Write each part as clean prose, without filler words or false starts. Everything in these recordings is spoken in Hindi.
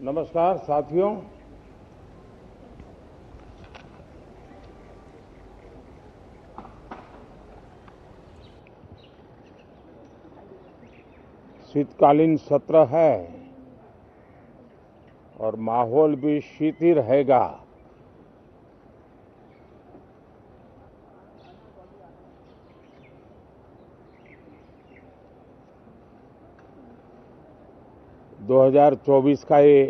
नमस्कार साथियों। शीतकालीन सत्र है और माहौल भी शीत ही रहेगा। दो 2024 का ये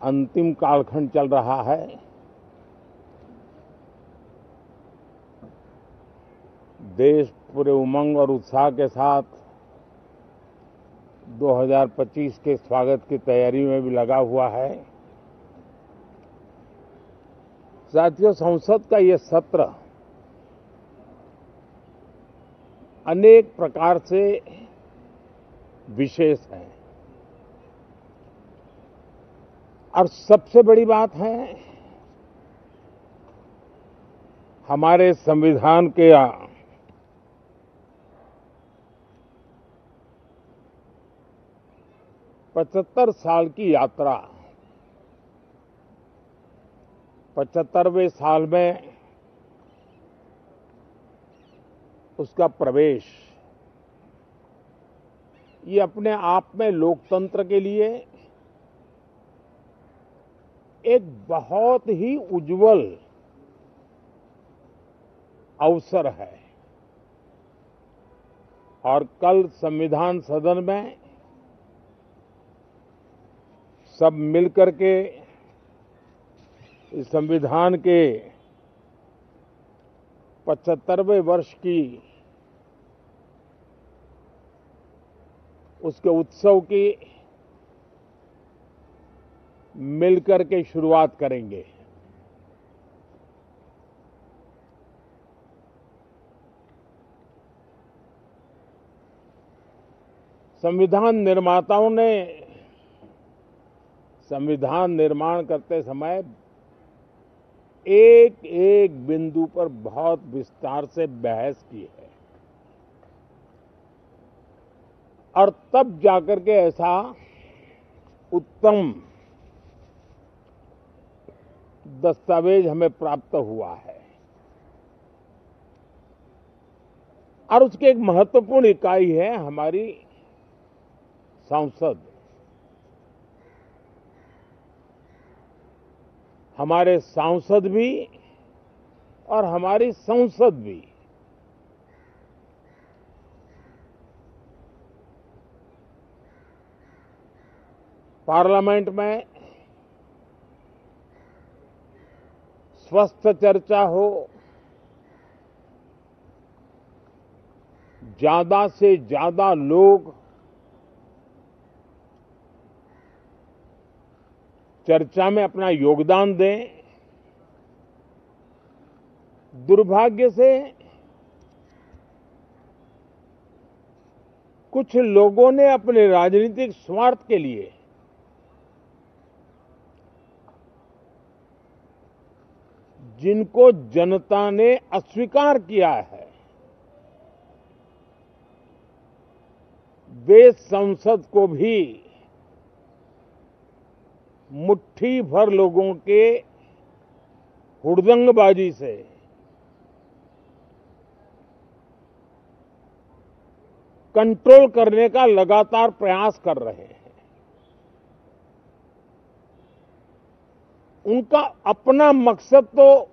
अंतिम कालखंड चल रहा है। देश पूरे उमंग और उत्साह के साथ 2025 के स्वागत की तैयारी में भी लगा हुआ है। साथियों, संसद का ये सत्र अनेक प्रकार से विशेष है और सबसे बड़ी बात है हमारे संविधान के 75 साल की यात्रा, 75वें साल में उसका प्रवेश, ये अपने आप में लोकतंत्र के लिए एक बहुत ही उज्जवल अवसर है। और कल संविधान सदन में सब मिलकर के इस संविधान के 75वें वर्ष की उसके उत्सव की मिलकर के शुरुआत करेंगे। संविधान निर्माताओं ने संविधान निर्माण करते समय एक एक बिंदु पर बहुत विस्तार से बहस की है और तब जाकर के ऐसा उत्तम दस्तावेज हमें प्राप्त हुआ है। और उसकी एक महत्वपूर्ण इकाई है हमारी संसद। हमारे सांसद भी और हमारी संसद भी पार्लियामेंट में स्वस्थ चर्चा हो, ज्यादा से ज्यादा लोग चर्चा में अपना योगदान दें। दुर्भाग्य से कुछ लोगों ने अपने राजनीतिक स्वार्थ के लिए जिनको जनता ने अस्वीकार किया है, वे संसद को भी मुट्ठी भर लोगों के हुड़दंगबाजी से कंट्रोल करने का लगातार प्रयास कर रहे हैं। उनका अपना मकसद तो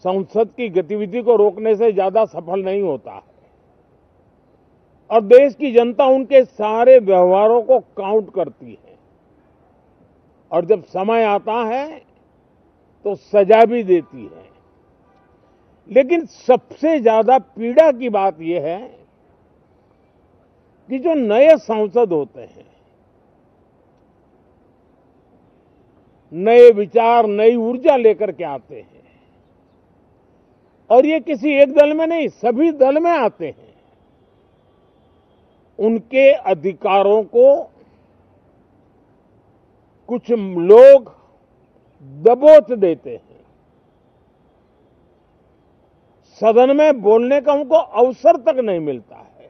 संसद की गतिविधि को रोकने से ज्यादा सफल नहीं होता है और देश की जनता उनके सारे व्यवहारों को काउंट करती है और जब समय आता है तो सजा भी देती है। लेकिन सबसे ज्यादा पीड़ा की बात यह है कि जो नए सांसद होते हैं, नए विचार, नई ऊर्जा लेकर के आते हैं और ये किसी एक दल में नहीं, सभी दल में आते हैं। उनके अधिकारों को कुछ लोग दबोच देते हैं। सदन में बोलने का उनको अवसर तक नहीं मिलता है।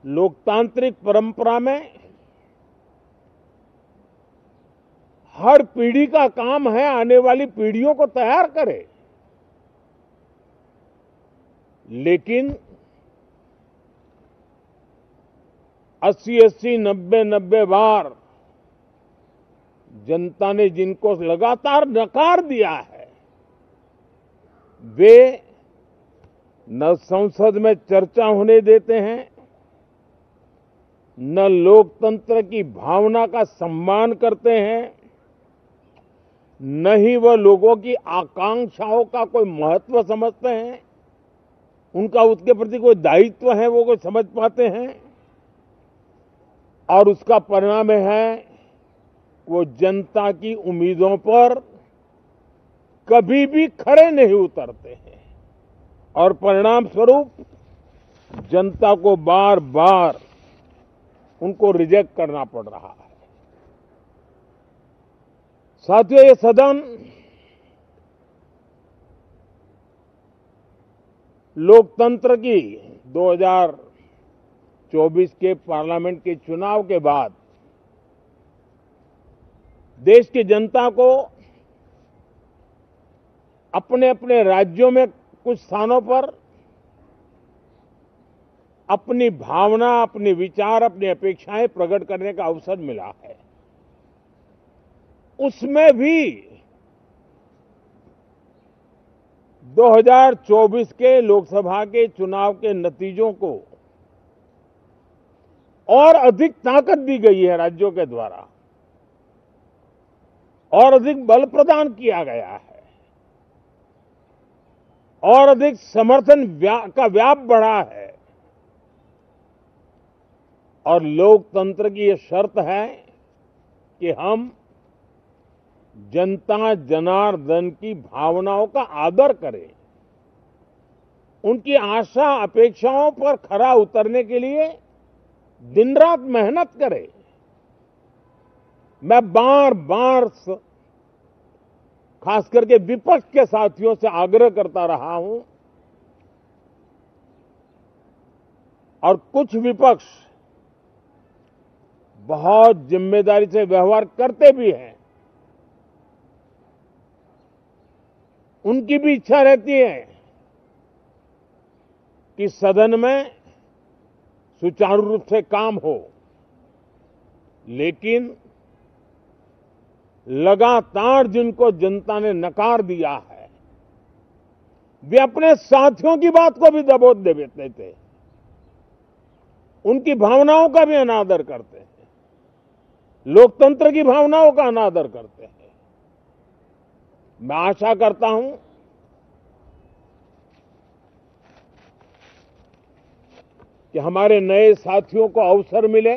लोकतांत्रिक परंपरा में हर पीढ़ी का काम है आने वाली पीढ़ियों को तैयार करे, लेकिन 80-80, 90-90 बार जनता ने जिनको लगातार नकार दिया है, वे न संसद में चर्चा होने देते हैं, न लोकतंत्र की भावना का सम्मान करते हैं, न ही वह लोगों की आकांक्षाओं का कोई महत्व समझते हैं, उनका उसके प्रति कोई दायित्व है वो कोई समझ पाते हैं। और उसका परिणाम है वो जनता की उम्मीदों पर कभी भी खरे नहीं उतरते हैं और परिणाम स्वरूप जनता को बार बार उनको रिजेक्ट करना पड़ रहा है। साथियों, ये सदन लोकतंत्र की 2024 के पार्लियामेंट के चुनाव के बाद देश की जनता को अपने अपने राज्यों में कुछ स्थानों पर अपनी भावना, अपने विचार, अपनी अपेक्षाएं प्रकट करने का अवसर मिला है। उसमें भी 2024 के लोकसभा के चुनाव के नतीजों को और अधिक ताकत दी गई है राज्यों के द्वारा, और अधिक बल प्रदान किया गया है, और अधिक समर्थन का व्याप बढ़ा है। और लोकतंत्र की यह शर्त है कि हम जनता जनार्दन की भावनाओं का आदर करें, उनकी आशा अपेक्षाओं पर खरा उतरने के लिए दिन रात मेहनत करें। मैं बार बार खास करके विपक्ष के साथियों से आग्रह करता रहा हूं, और कुछ विपक्ष बहुत जिम्मेदारी से व्यवहार करते भी हैं। उनकी भी इच्छा रहती है कि सदन में सुचारू रूप से काम हो, लेकिन लगातार जिनको जनता ने नकार दिया है, वे अपने साथियों की बात को भी दबोच देते थे, उनकी भावनाओं का भी अनादर करते हैं, लोकतंत्र की भावनाओं का अनादर करते हैं। मैं आशा करता हूं कि हमारे नए साथियों को अवसर मिले।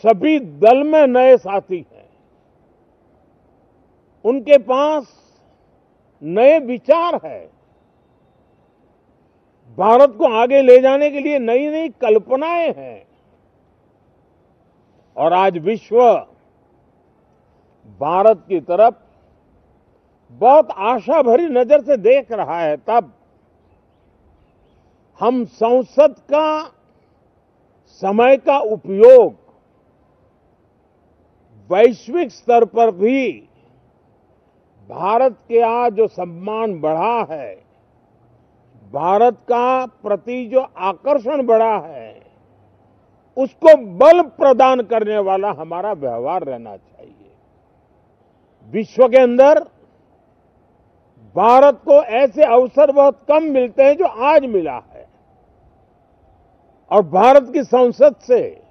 सभी दल में नए साथी हैं, उनके पास नए विचार है, भारत को आगे ले जाने के लिए नई नई कल्पनाएं हैं। और आज विश्व भारत की तरफ बहुत आशा भरी नजर से देख रहा है। तब हम संसद का समय का उपयोग वैश्विक स्तर पर भी भारत के आज जो सम्मान बढ़ा है, भारत का प्रति जो आकर्षण बढ़ा है, उसको बल प्रदान करने वाला हमारा व्यवहार रहना चाहिए। विश्व के अंदर भारत को ऐसे अवसर बहुत कम मिलते हैं जो आज मिला है, और भारत की संसद से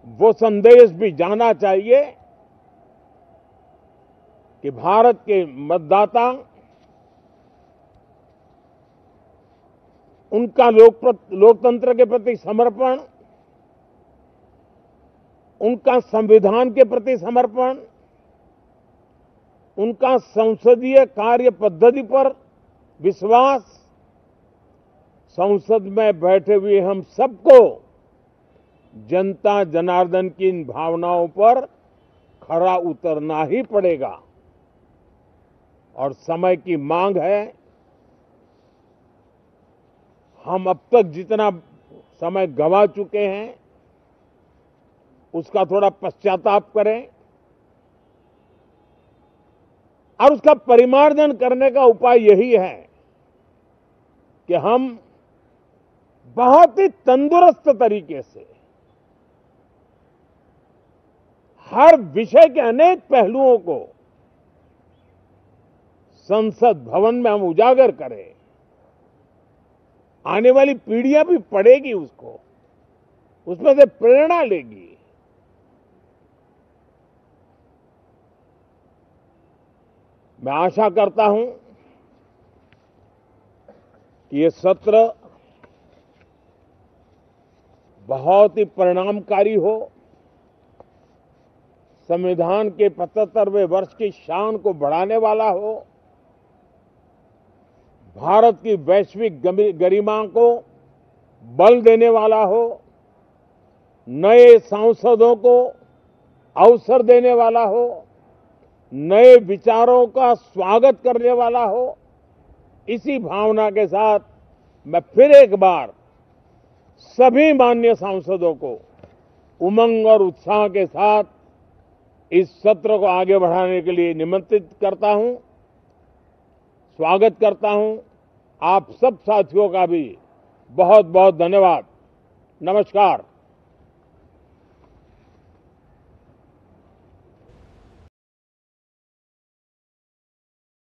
वो संदेश भी जाना चाहिए कि भारत के मतदाता, उनका लोकतंत्र के प्रति समर्पण, उनका संविधान के प्रति समर्पण, उनका संसदीय कार्य पद्धति पर विश्वास, संसद में बैठे हुए हम सबको जनता जनार्दन की इन भावनाओं पर खरा उतरना ही पड़ेगा। और समय की मांग है, हम अब तक जितना समय गंवा चुके हैं उसका थोड़ा पश्चाताप करें और उसका परिमार्जन करने का उपाय यही है कि हम बहुत ही तंदुरुस्त तरीके से हर विषय के अनेक पहलुओं को संसद भवन में हम उजागर करें। आने वाली पीढ़ियां भी पढ़ेगी उसको, उसमें से प्रेरणा लेगी। मैं आशा करता हूं कि ये सत्र बहुत ही परिणामकारी हो, संविधान के 75वें वर्ष की शान को बढ़ाने वाला हो, भारत की वैश्विक गरिमा को बल देने वाला हो, नए सांसदों को अवसर देने वाला हो, नए विचारों का स्वागत करने वाला हो। इसी भावना के साथ मैं फिर एक बार सभी माननीय सांसदों को उमंग और उत्साह के साथ इस सत्र को आगे बढ़ाने के लिए निमंत्रित करता हूं, स्वागत करता हूं। आप सब साथियों का भी बहुत बहुत धन्यवाद। नमस्कार।